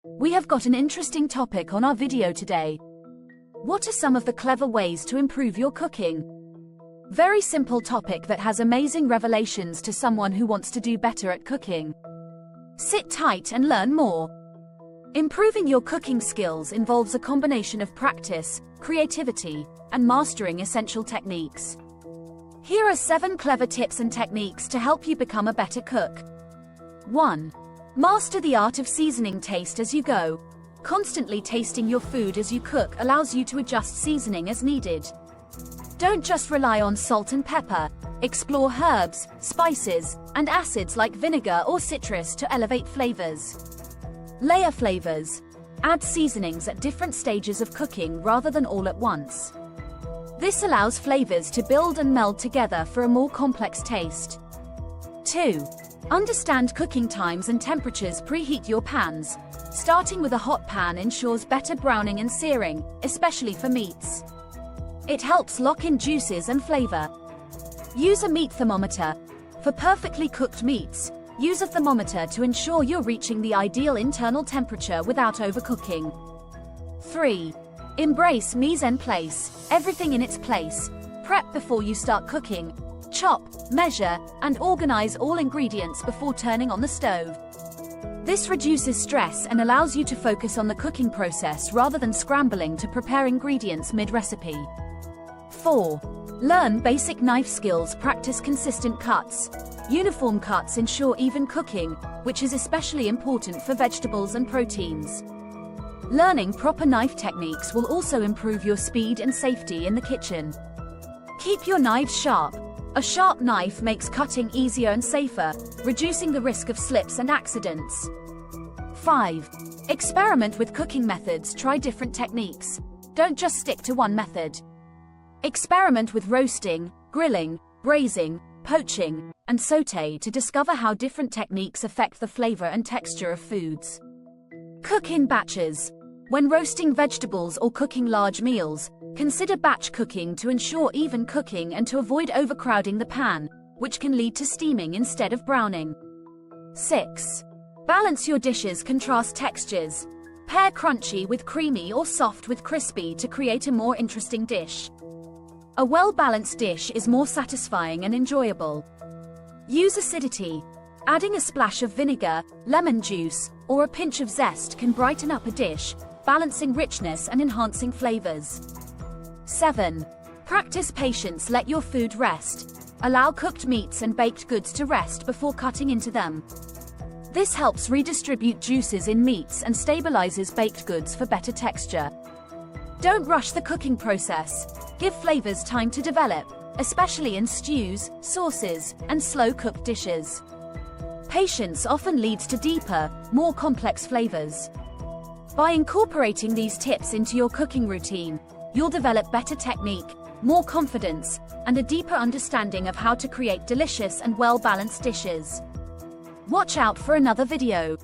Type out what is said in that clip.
We have got an interesting topic on our video today. What are some of the clever ways to improve your cooking? Very simple topic that has amazing revelations to someone who wants to do better at cooking. Sit tight and learn more. Improving your cooking skills involves a combination of practice, creativity, and mastering essential techniques. Here are 7 clever tips and techniques to help you become a better cook. 1. Master the art of seasoning. Taste as you go. Constantly tasting your food as you cook allows you to adjust seasoning as needed. Don't just rely on salt and pepper. Explore herbs, spices, and acids like vinegar or citrus to elevate flavors. Layer flavors. Add seasonings at different stages of cooking rather than all at once. This allows flavors to build and meld together for a more complex taste. 2. Understand cooking times and temperatures. Preheat your pans. Starting with a hot pan ensures better browning and searing, especially for meats. It helps lock in juices and flavor. Use a meat thermometer. For perfectly cooked meats, use a thermometer to ensure you're reaching the ideal internal temperature without overcooking. 3. Embrace mise en place. Everything in its place. Prep before you start cooking. Chop, measure, and organize all ingredients before turning on the stove. This reduces stress and allows you to focus on the cooking process rather than scrambling to prepare ingredients mid-recipe. 4. Learn basic knife skills. Practice consistent cuts. Uniform cuts ensure even cooking, which is especially important for vegetables and proteins. Learning proper knife techniques will also improve your speed and safety in the kitchen. Keep your knives sharp. A sharp knife makes cutting easier and safer, reducing the risk of slips and accidents. 5. Experiment with cooking methods. Try different techniques. Don't just stick to one method. Experiment with roasting, grilling, braising, poaching, and sauté to discover how different techniques affect the flavor and texture of foods. Cook in batches. When roasting vegetables or cooking large meals, consider batch cooking to ensure even cooking and to avoid overcrowding the pan, which can lead to steaming instead of browning. 6. Balance your dishes. Contrast textures. Pair crunchy with creamy or soft with crispy to create a more interesting dish. A well-balanced dish is more satisfying and enjoyable. Use acidity. Adding a splash of vinegar, lemon juice, or a pinch of zest can brighten up a dish, balancing richness and enhancing flavors. 7. Practice patience. Let your food rest. Allow cooked meats and baked goods to rest before cutting into them. This helps redistribute juices in meats and stabilizes baked goods for better texture. Don't rush the cooking process. Give flavors time to develop, especially in stews, sauces, and slow-cooked dishes. Patience often leads to deeper, more complex flavors. By incorporating these tips into your cooking routine, you'll develop better technique, more confidence, and a deeper understanding of how to create delicious and well-balanced dishes. Watch out for another video.